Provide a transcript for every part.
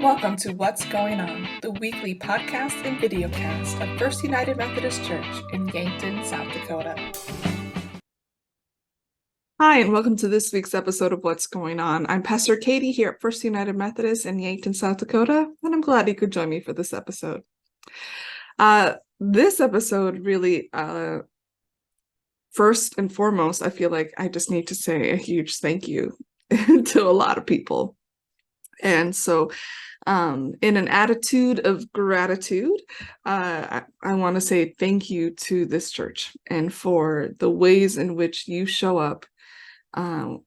Welcome to What's Going On, the weekly podcast and videocast of First United Methodist Church in Yankton, South Dakota. Hi, and welcome to this week's episode of What's Going On. I'm Pastor Katie here at First United Methodist in Yankton, South Dakota, and I'm glad you could join me for this episode. This episode really, first and foremost, I feel like I just need to say a huge thank you to a lot of people. And so in an attitude of gratitude, I want to say thank you to this church and for the ways in which you show up and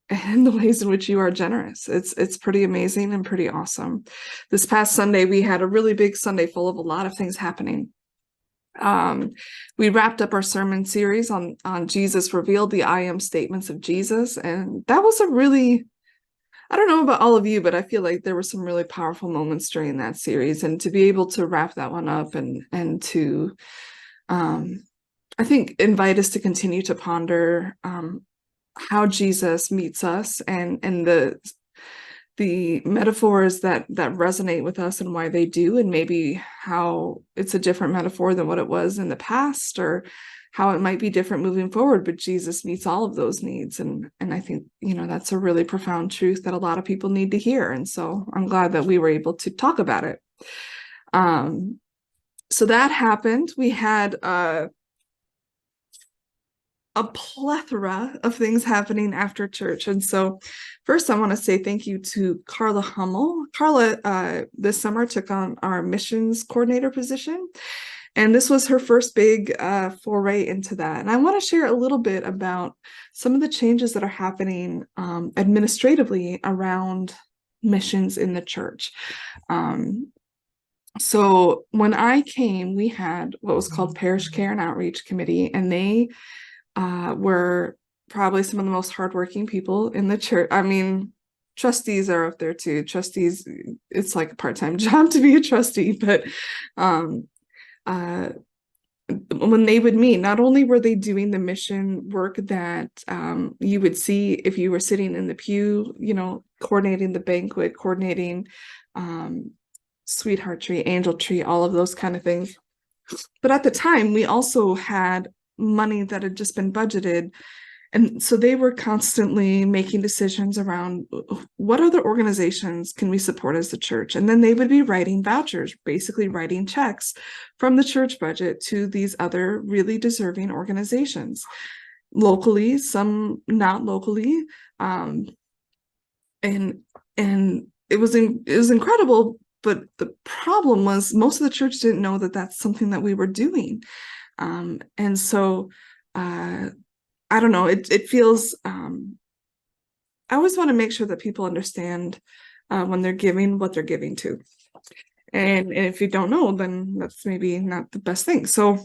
the ways in which you are generous. It's pretty amazing and pretty awesome. This past Sunday, we had a really big Sunday full of a lot of things happening. We wrapped up our sermon series on Jesus Revealed, the I Am statements of Jesus, and that was a really, I don't know about all of you, but I feel like there were some really powerful moments during that series, and to be able to wrap that one up and to, I think, invite us to continue to ponder how Jesus meets us and the metaphors that resonate with us and why they do, and maybe how it's a different metaphor than what it was in the past, or how it might be different moving forward, but Jesus meets all of those needs. And I think, that's a really profound truth that a lot of people need to hear. And so I'm glad that we were able to talk about it. So that happened. We had a plethora of things happening after church. And so first, I want to say thank you to Carla Hummel. Carla, this summer, took on our missions coordinator position. And this was her first big foray into that. And I want to share a little bit about some of the changes that are happening administratively around missions in the church. So when I came, we had what was called Parish Care and Outreach Committee, and they were probably some of the most hardworking people in the church. I mean, trustees are up there too. Trustees, it's like a part-time job to be a trustee, but when they would meet, not only were they doing the mission work that you would see if you were sitting in the pew, coordinating the banquet, coordinating Sweetheart Tree, Angel Tree, all of those kind of things. But at the time, we also had money that had just been budgeted. And so they were constantly making decisions around what other organizations can we support as the church? And then they would be writing vouchers, basically writing checks from the church budget to these other really deserving organizations, locally, some not locally. And it was incredible. But the problem was most of the church didn't know that that's something that we were doing. And so I don't know, it feels, I always want to make sure that people understand when they're giving what they're giving to. And if you don't know, then that's maybe not the best thing. So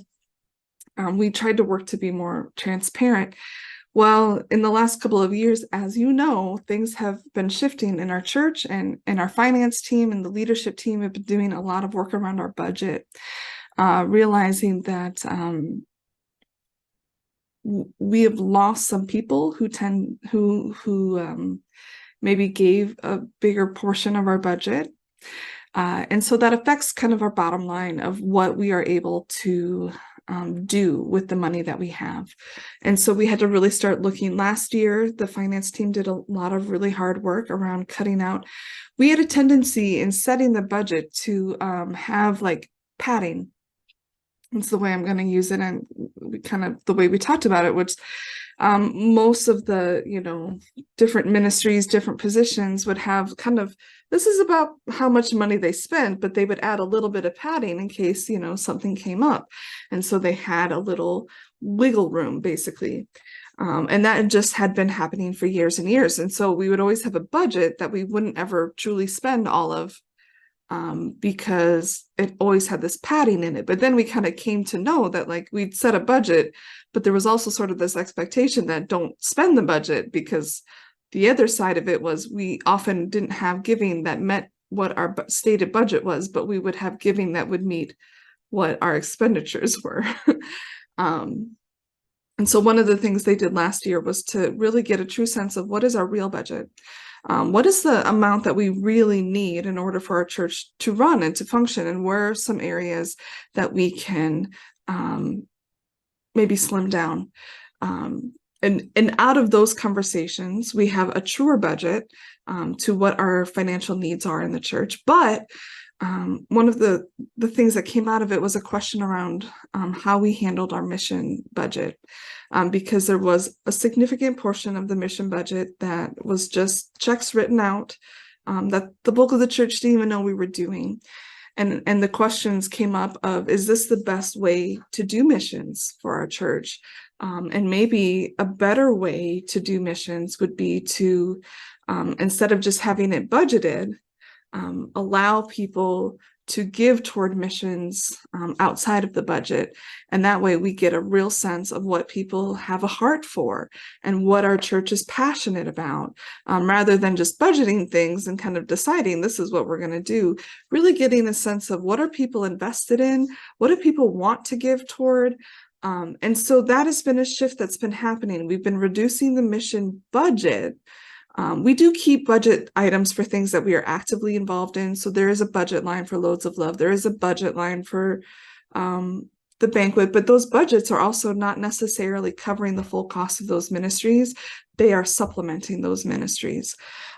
we tried to work to be more transparent. Well, in the last couple of years, as you know, things have been shifting in our church, and our finance team and the leadership team have been doing a lot of work around our budget, realizing that we have lost some people who maybe gave a bigger portion of our budget. And so that affects kind of our bottom line of what we are able to do with the money that we have. And so we had to really start looking. Last year, the finance team did a lot of really hard work around cutting out. We had a tendency in setting the budget to have like padding. It's the way I'm going to use it, and kind of the way we talked about it, which most of the different ministries, different positions would have kind of, this is about how much money they spent, but they would add a little bit of padding in case something came up, and so they had a little wiggle room basically. And that just had been happening for years and years, and so we would always have a budget that we wouldn't ever truly spend all of. Because it always had this padding in it. But then we kind of came to know that like we'd set a budget, but there was also sort of this expectation that don't spend the budget, because the other side of it was we often didn't have giving that met what our stated budget was, but we would have giving that would meet what our expenditures were. And so one of the things they did last year was to really get a true sense of what is our real budget. What is the amount that we really need in order for our church to run and to function? And where are some areas that we can maybe slim down? And out of those conversations, we have a truer budget to what our financial needs are in the church. But one of the things that came out of it was a question around how we handled our mission budget, because there was a significant portion of the mission budget that was just checks written out that the bulk of the church didn't even know we were doing. And the questions came up of, is this the best way to do missions for our church? And maybe a better way to do missions would be to, instead of just having it budgeted, allow people to give toward missions outside of the budget. And that way we get a real sense of what people have a heart for and what our church is passionate about, rather than just budgeting things and kind of deciding this is what we're going to do. Really getting a sense of what are people invested in, what do people want to give toward. And so that has been a shift that's been happening. We've been reducing the mission budget. We do keep budget items for things that we are actively involved in. So there is a budget line for Loads of Love. There is a budget line for the banquet, but those budgets are also not necessarily covering the full cost of those ministries. They are supplementing those ministries.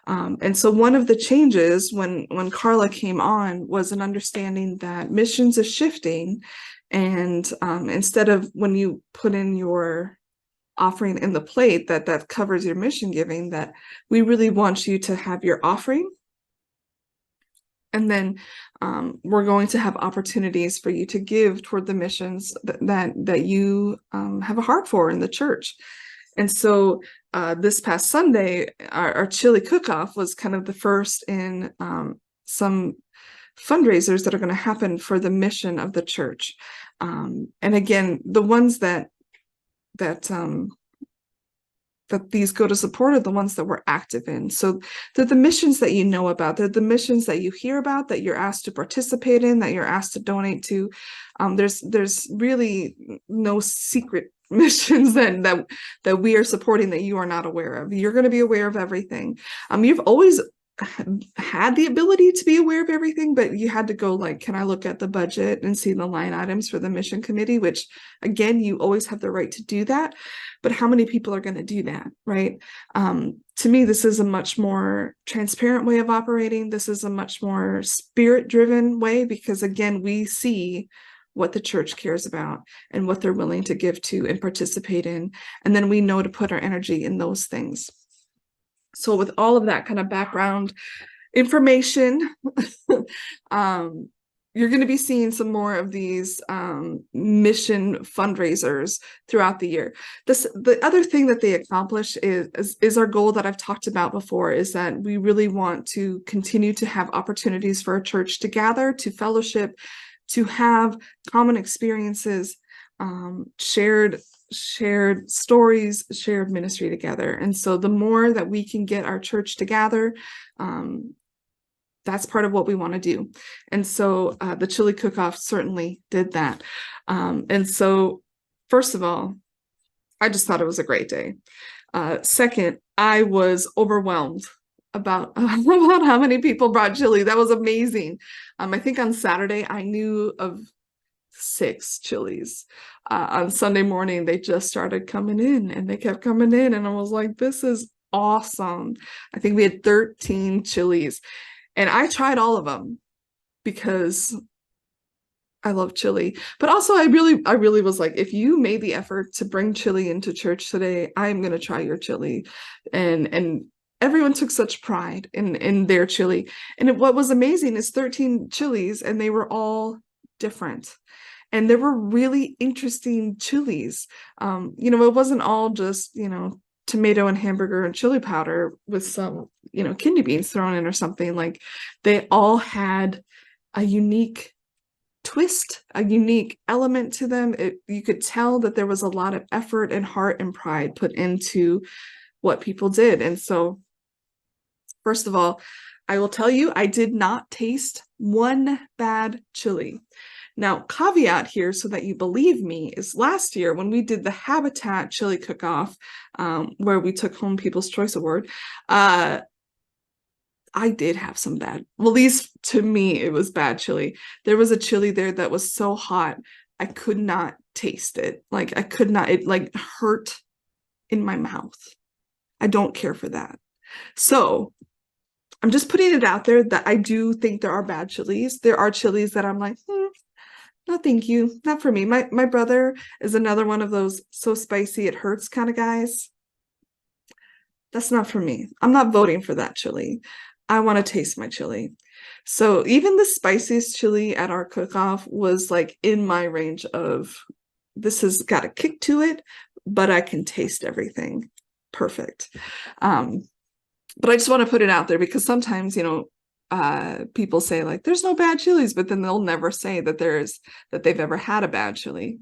And so one of the changes when Carla came on was an understanding that missions is shifting. And instead of when you put in your offering in the plate that covers your mission giving, that we really want you to have your offering, and then we're going to have opportunities for you to give toward the missions that you have a heart for in the church. And so this past Sunday, our chili cook-off was kind of the first in some fundraisers that are going to happen for the mission of the church. And again, the ones that these go to support are the ones that we're active in. So they're the missions that you know about. They're the missions that you hear about, that you're asked to participate in, that you're asked to donate to. There's really no secret missions that we are supporting that you are not aware of. You're going to be aware of everything. You've always had the ability to be aware of everything, but you had to go like, can I look at the budget and see the line items for the mission committee, which again, you always have the right to do that. But how many people are going to do that, right? To me, this is a much more transparent way of operating. This is a much more spirit-driven way, because again, we see what the church cares about and what they're willing to give to and participate in. And then we know to put our energy in those things. So with all of that kind of background information, you're going to be seeing some more of these mission fundraisers throughout the year. The other thing that they accomplish is our goal that I've talked about before, is that we really want to continue to have opportunities for our church to gather, to fellowship, to have common experiences, shared stories, shared ministry together. And so the more that we can get our church to gather, that's part of what we want to do. And so the chili cook-off certainly did that. And so first of all, I just thought it was a great day. Second, I was overwhelmed about how many people brought chili. That was amazing. I think on Saturday I knew of 6 chilies. On Sunday morning, they just started coming in, and they kept coming in, and I was like, this is awesome. I think we had 13 chilies, and I tried all of them because I love chili. But also I really was like, if you made the effort to bring chili into church today, I'm going to try your chili. And everyone took such pride in their chili. And what was amazing is 13 chilies, and they were all different. And there were really interesting chilies. It wasn't all just, tomato and hamburger and chili powder with some, kidney beans thrown in or something. Like, they all had a unique twist, a unique element to them. You could tell that there was a lot of effort and heart and pride put into what people did. And so, first of all, I will tell you, I did not taste one bad chili. Now, caveat here, so that you believe me, is last year when we did the Habitat Chili Cook-Off, where we took home People's Choice Award, I did have some bad, well, at least to me, it was bad chili. There was a chili there that was so hot, I could not taste it. Like I could not, it like hurt in my mouth. I don't care for that. So I'm just putting it out there that I do think there are bad chilies. There are chilies that I'm like, no, thank you. Not for me. My brother is another one of those so spicy it hurts kind of guys. That's not for me. I'm not voting for that chili. I want to taste my chili. So even the spiciest chili at our cook-off was like in my range of this has got a kick to it, but I can taste everything. Perfect. But I just want to put it out there because sometimes, people say like there's no bad chilies, but then they'll never say that they've ever had a bad chili.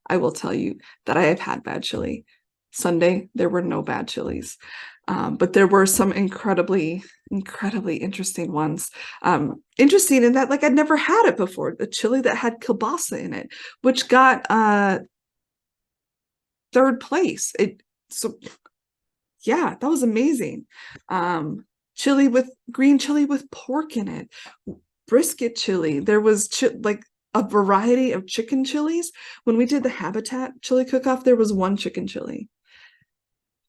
I will tell you that I have had bad chili. Sunday, there were no bad chilies. But there were some incredibly, incredibly interesting ones. Interesting in that, like, I'd never had it before. The chili that had kielbasa in it, which got third place. Yeah, that was amazing. Green chili with pork in it, brisket chili. There was like a variety of chicken chilies. When we did the Habitat chili cook-off, there was one chicken chili.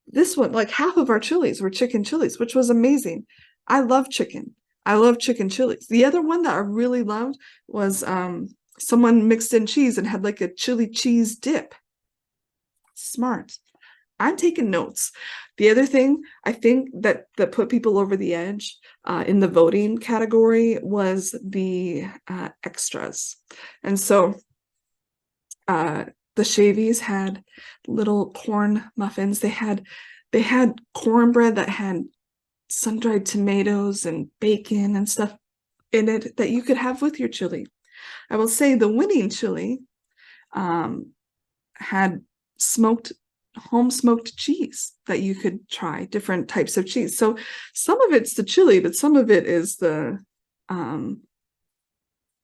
This one, like half of our chilies were chicken chilies, which was amazing. I love chicken. I love chicken chilies. The other one that I really loved was someone mixed in cheese and had like a chili cheese dip. Smart. I'm taking notes. The other thing I think that put people over the edge in the voting category was the extras. And so the Shavies had little corn muffins. They had cornbread that had sun-dried tomatoes and bacon and stuff in it that you could have with your chili. I will say the winning chili had home smoked cheese that you could try, different types of cheese. So some of it's the chili, but some of it is the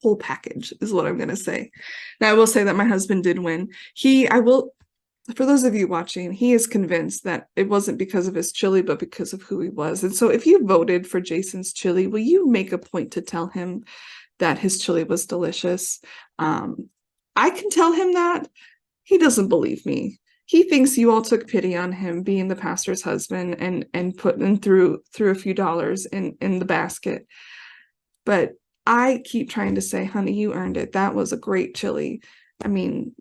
whole package is what I'm going to say. Now I will say that my husband did win. For those of you watching, he is convinced that it wasn't because of his chili, but because of who he was. And so if you voted for Jason's chili, will you make a point to tell him that his chili was delicious? I can tell him that. He doesn't believe me. He thinks you all took pity on him being the pastor's husband and threw a few dollars in the basket. But I keep trying to say, honey, you earned it. That was a great chili. I mean,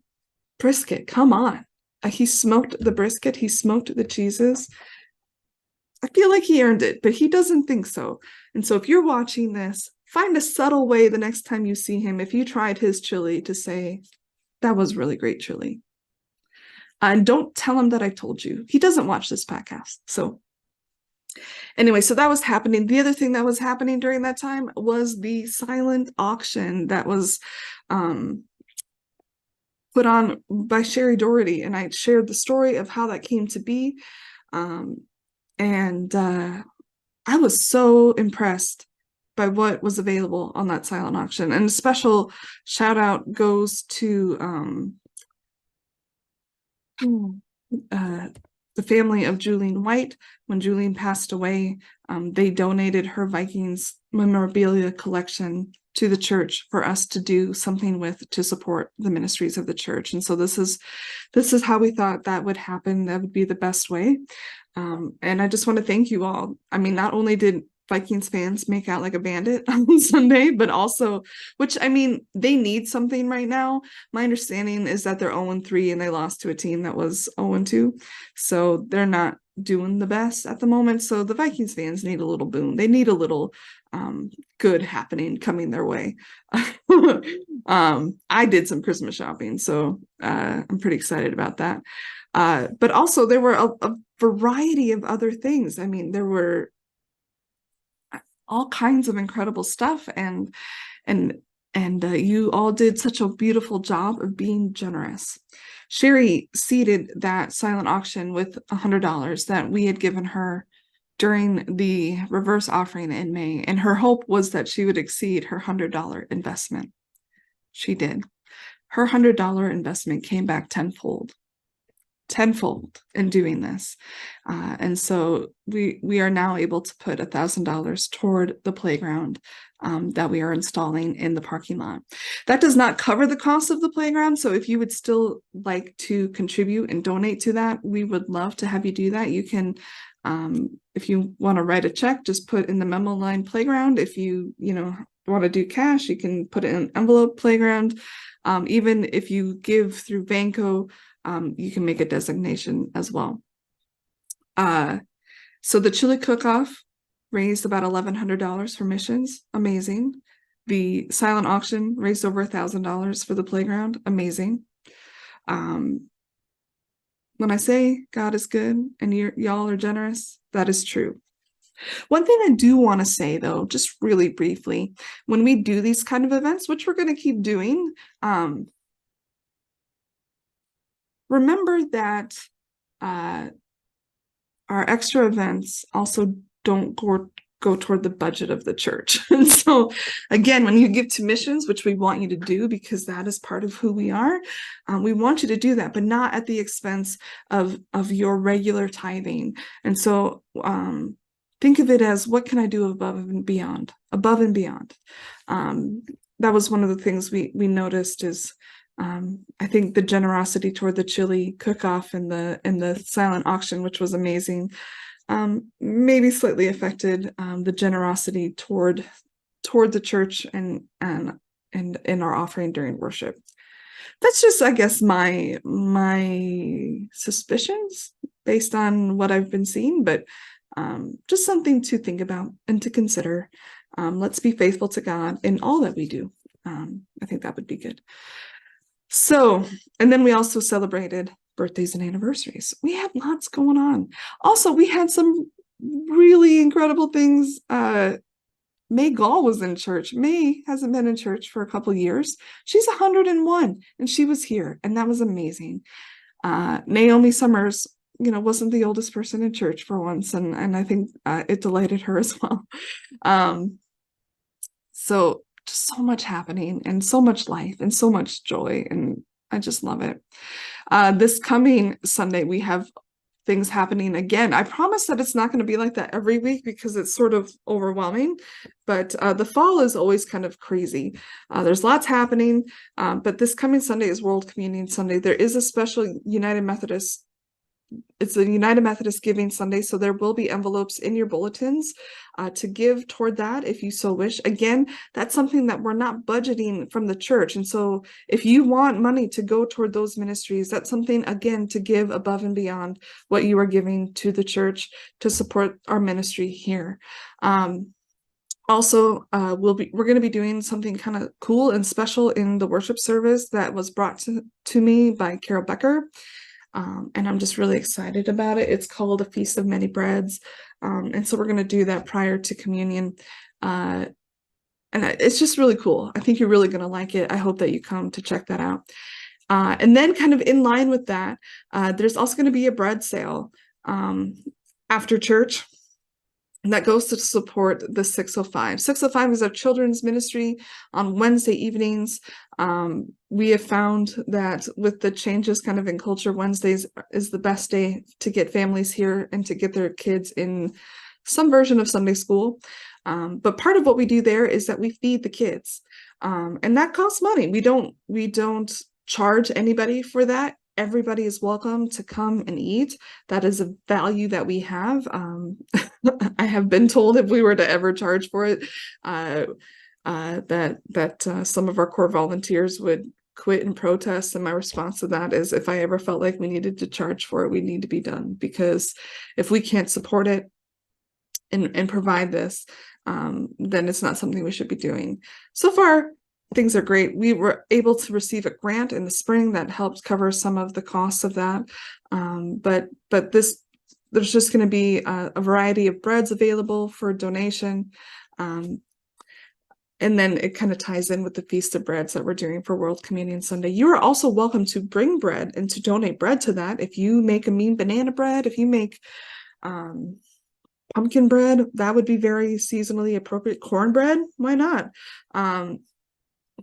brisket, come on. He smoked the brisket. He smoked the cheeses. I feel like he earned it, but he doesn't think so. And so if you're watching this, find a subtle way the next time you see him, if you tried his chili, to say, that was really great chili. And don't tell him that I told you. He doesn't watch this podcast. So anyway, so that was happening. The other thing that was happening during that time was the silent auction that was put on by Sherry Doherty. And I shared the story of how that came to be. And I was so impressed by what was available on that silent auction. And a special shout out goes to the family of Julian White. When Julian passed away, they donated her Vikings memorabilia collection to the church for us to do something with to support the ministries of the church. And so this is how we thought that would happen. That would be the best way. And I just want to thank you all. I mean, not only did Vikings fans make out like a bandit on Sunday, but also, which, I mean, they need something right now. My understanding is that they're 0-3 and they lost to a team that was 0-2. So they're not doing the best at the moment. So the Vikings fans need a little boon. They need a little good happening coming their way. I did some Christmas shopping, so I'm pretty excited about that. But also there were a variety of other things. I mean, there were all kinds of incredible stuff, and you all did such a beautiful job of being generous. Sherry seeded that silent auction with $100 that we had given her during the reverse offering in May, and her hope was that she would exceed her $100 investment. She did. Her $100 investment came back tenfold. tenfold in doing this. And so we are now able to put $1,000 toward the playground that we are installing in the parking lot. That does not cover the cost of the playground. So if you would still like to contribute and donate to that, we would love to have you do that. You can, if you want to write a check, just put in the memo line playground. If you want to do cash, you can put it in an envelope playground. Even if you give through Vanco, you can make a designation as well. So the chili cook-off raised about $1,100 for missions. Amazing. The silent auction raised over $1,000 for the playground. Amazing. When I say God is good and y'all are generous, that is true. One thing I do want to say, though, just really briefly, when we do these kind of events, which we're going to keep doing, remember that our extra events also don't go toward the budget of the church. And so, again, when you give to missions, which we want you to do because that is part of who we are, we want you to do that, but not at the expense of your regular tithing. And so, think of it as, what can I do above and beyond? Above and beyond. That was one of the things we noticed is, I think the generosity toward the chili cook-off and the silent auction, which was amazing, maybe slightly affected the generosity toward the church and in our offering during worship. That's just, I guess, my suspicions based on what I've been seeing, but just something to think about and to consider. Let's be faithful to God in all that we do. I think that would be good. So, and then we also celebrated birthdays and anniversaries. We had lots going on. Also, we had some really incredible things. May Gall was in church. May hasn't been in church for a couple of years. She's 101 and she was here, and that was amazing. Naomi Summers, wasn't the oldest person in church for once, and I think it delighted her as well. So just so much happening and so much life and so much joy, and I just love it. This coming Sunday, we have things happening again. I promise that it's not going to be like that every week because it's sort of overwhelming, but the fall is always kind of crazy. There's lots happening, but this coming Sunday is World Communion Sunday. There is a special United Methodist. It's a United Methodist Giving Sunday, so there will be envelopes in your bulletins to give toward that if you so wish. Again, that's something that we're not budgeting from the church. And so if you want money to go toward those ministries, that's something, again, to give above and beyond what you are giving to the church to support our ministry here. Also, we're going to be doing something kind of cool and special in the worship service that was brought to me by Carol Becker. And I'm just really excited about it. It's called A Feast of Many Breads. And so we're going to do that prior to communion. And it's just really cool. I think you're really going to like it. I hope that you come to check that out. And then kind of in line with that, there's also going to be a bread sale after church. And that goes to support the 605. 605 is our children's ministry on Wednesday evenings. We have found that with the changes kind of in culture, Wednesdays is the best day to get families here and to get their kids in some version of Sunday school. But part of what we do there is that we feed the kids. And that costs money. We don't charge anybody for that. Everybody is welcome to come and eat. That is a value that we have. I have been told if we were to ever charge for it, that some of our core volunteers would quit and protest. And my response to that is, if I ever felt like we needed to charge for it, we need to be done. Because if we can't support it and provide this, then it's not something we should be doing. So far, things are great. We were able to receive a grant in the spring that helped cover some of the costs of that. But there's just going to be a variety of breads available for donation. And then it kind of ties in with the Feast of Breads that we're doing for World Communion Sunday. You are also welcome to bring bread and to donate bread to that. If you make a mean banana bread, if you make pumpkin bread, that would be very seasonally appropriate. Cornbread, why not?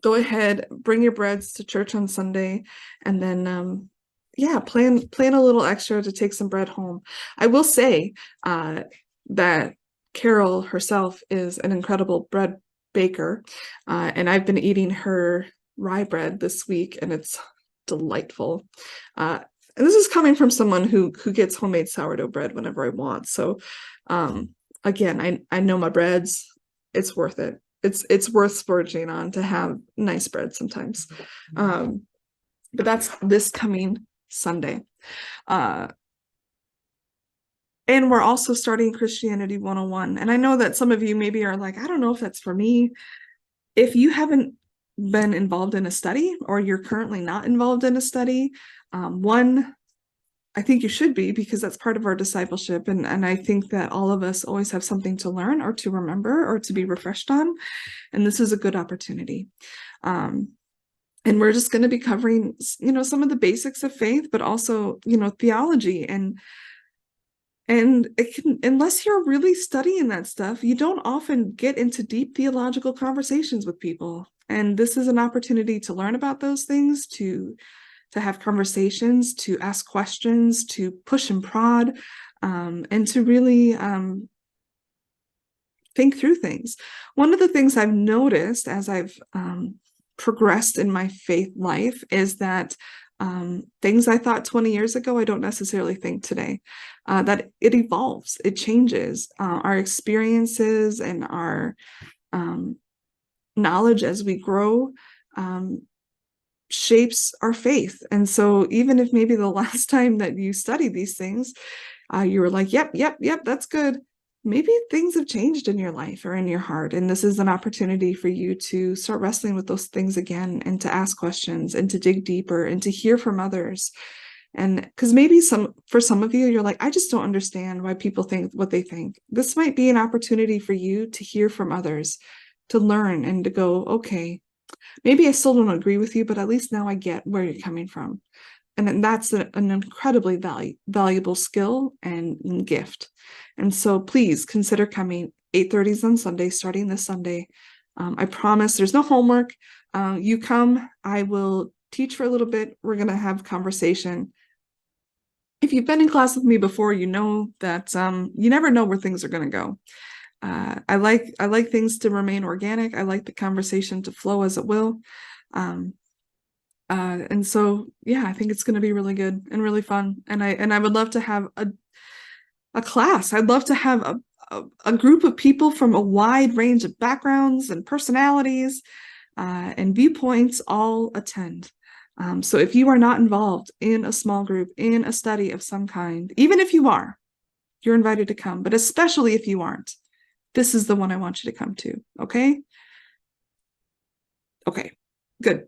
Go ahead, bring your breads to church on Sunday, and then yeah, plan a little extra to take some bread home. I will say that Carol herself is an incredible bread baker, and I've been eating her rye bread this week, and it's delightful. And this is coming from someone who gets homemade sourdough bread whenever I want. So, again, I know my breads. It's worth it. It's worth splurging on to have nice bread sometimes. But that's this coming Sunday. And we're also starting Christianity 101. And I know that some of you maybe are like, I don't know if that's for me. If you haven't been involved in a study, or you're currently not involved in a study, I think you should be, because that's part of our discipleship. And I think that all of us always have something to learn or to remember or to be refreshed on. And this is a good opportunity. And we're just going to be covering, some of the basics of faith, but also, theology. And unless you're really studying that stuff, you don't often get into deep theological conversations with people. And this is an opportunity to learn about those things, to have conversations, to ask questions, to push and prod, and to really think through things. One of the things I've noticed as I've progressed in my faith life is that things I thought 20 years ago, I don't necessarily think today. That it evolves, it changes. Our experiences and our knowledge as we grow shapes our faith. And so even if maybe the last time that you studied these things, you were like, yep, that's good. Maybe things have changed in your life or in your heart. And this is an opportunity for you to start wrestling with those things again, and to ask questions, and to dig deeper, and to hear from others. And because maybe for some of you, you're like, I just don't understand why people think what they think. This might be an opportunity for you to hear from others, to learn, and to go, okay, maybe I still don't agree with you, but at least now I get where you're coming from. And that's an incredibly valuable skill and gift. And so please consider coming. 8:30 on Sunday, starting this Sunday. I promise there's no homework. You come, I will teach for a little bit. We're going to have conversation. If you've been in class with me before, you know that you never know where things are going to go. I like things to remain organic. I like the conversation to flow as it will. And so, yeah, I think it's going to be really good and really fun. And I would love to have a class. I'd love to have a group of people from a wide range of backgrounds and personalities and viewpoints all attend. So if you are not involved in a small group, in a study of some kind, even if you are, you're invited to come. But especially if you aren't, this is the one I want you to come to. Okay? Okay. Good.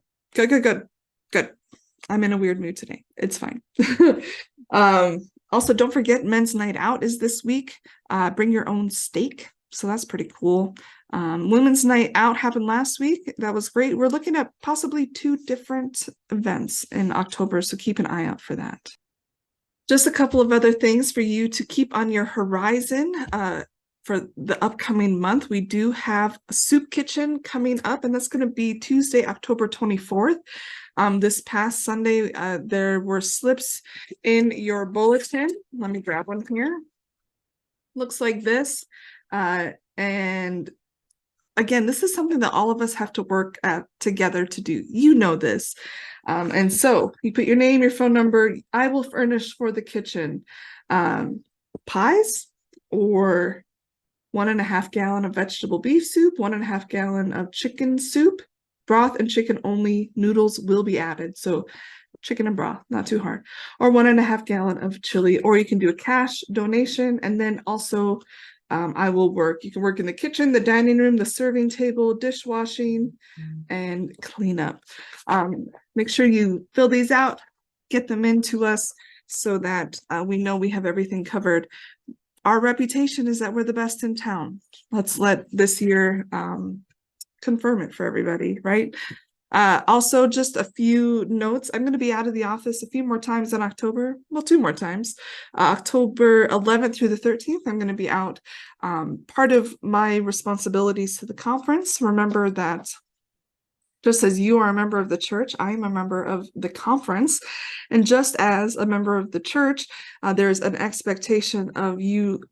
I'm in a weird mood today. It's fine. Also, don't forget, men's night out is this week. Bring your own steak. So that's pretty cool. Women's night out happened last week. That was great. We're looking at possibly 2 different events in October, so keep an eye out for that. Just a couple of other things for you to keep on your horizon. For the upcoming month, we do have a soup kitchen coming up, and that's going to be Tuesday, October 24th. This past Sunday, there were slips in your bulletin. Let me grab one here. Looks like this. And again, this is something that all of us have to work together to do. You know this. And so you put your name, your phone number. I will furnish for the kitchen pies, or 1.5 gallon of vegetable beef soup, 1.5 gallon of chicken soup, broth and chicken only. Noodles will be added. So chicken and broth, not too hard. Or 1.5 gallon of chili, or you can do a cash donation. And then also I will work. You can work in the kitchen, the dining room, the serving table, dishwashing, and cleanup. Make sure you fill these out, get them into us so that we know we have everything covered. Our reputation is that we're the best in town. Let's let this year confirm it for everybody, right? Also, just a few notes. I'm going to be out of the office a few more times in October. Well, 2 more times. October 11th through the 13th, I'm going to be out. Part of my responsibilities to the conference, remember that Just as you are a member of the church, I am a member of the conference. And just as a member of the church, there's an expectation of you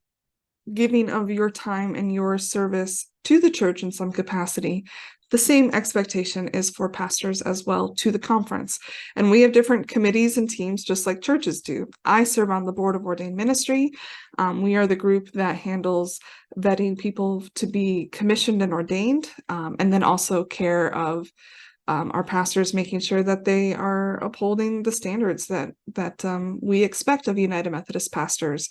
giving of your time and your service to the church in some capacity. The same expectation is for pastors as well to the conference. And we have different committees and teams, just like churches do. I serve on the board of ordained ministry. We are the group that handles vetting people to be commissioned and ordained, and then also care of our pastors, making sure that they are upholding the standards that we expect of United Methodist pastors.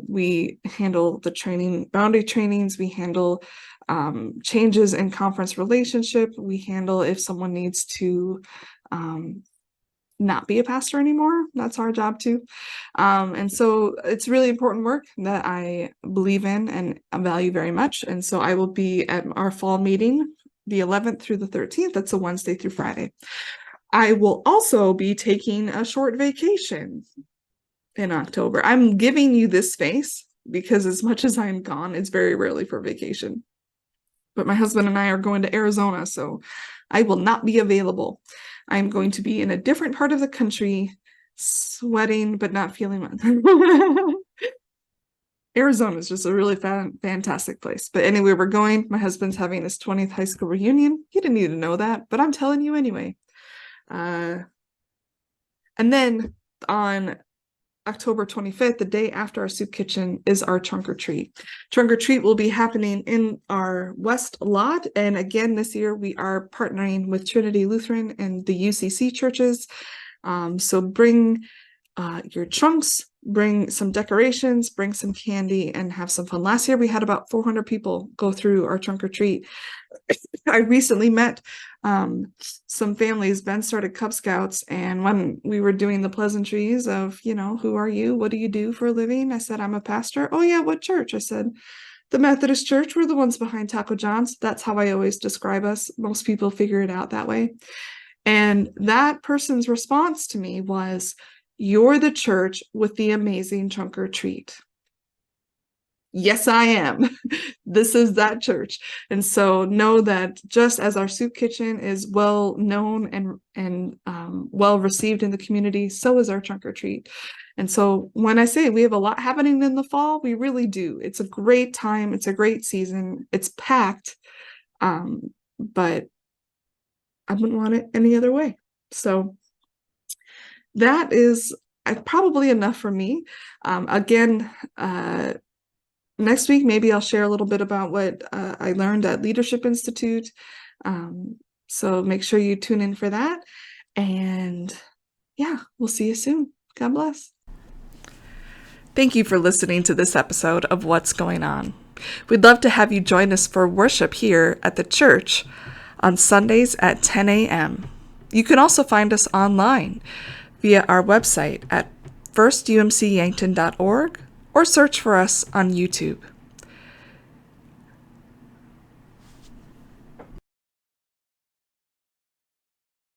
We handle the training, boundary trainings. We handle changes in conference relationship. We handle if someone needs to not be a pastor anymore. That's our job too. And so it's really important work that I believe in and value very much. And so I will be at our fall meeting the 11th through the 13th. That's a Wednesday through Friday. I will also be taking a short vacation in October. I'm giving you this space because as much as I'm gone, it's very rarely for vacation. But my husband and I are going to Arizona, so I will not be available. I'm going to be in a different part of the country, sweating but not feeling it. Arizona is just a really fantastic place. But anyway, we're going. My husband's having his 20th high school reunion. He didn't need to know that, but I'm telling you anyway. And then on October 25th, the day after our soup kitchen, is our trunk or treat. Trunk or treat will be happening in our West lot. And again, this year we are partnering with Trinity Lutheran and the UCC churches. So bring your trunks, bring some decorations, bring some candy, and have some fun. Last year we had about 400 people go through our trunk or treat. I recently met some families. Ben started Cub Scouts, and when we were doing the pleasantries of, who are you? What do you do for a living? I said, I'm a pastor. Oh yeah, what church? I said, the Methodist Church. We're the ones behind Taco John's. That's how I always describe us. Most people figure it out that way. And that person's response to me was, you're the church with the amazing trunk or treat. Yes, I am. This is that church. And so know that just as our soup kitchen is well known and well received in the community, so is our trunk or treat. And so when I say we have a lot happening in the fall, we really do. It's a great time. It's a great season. It's packed. But I wouldn't want it any other way. So that is probably enough for me. Again, next week, maybe I'll share a little bit about what I learned at Leadership Institute. So make sure you tune in for that. And yeah, we'll see you soon. God bless. Thank you for listening to this episode of What's Going On. We'd love to have you join us for worship here at the church on Sundays at 10 a.m. You can also find us online via our website at firstumcyankton.org or search for us on YouTube.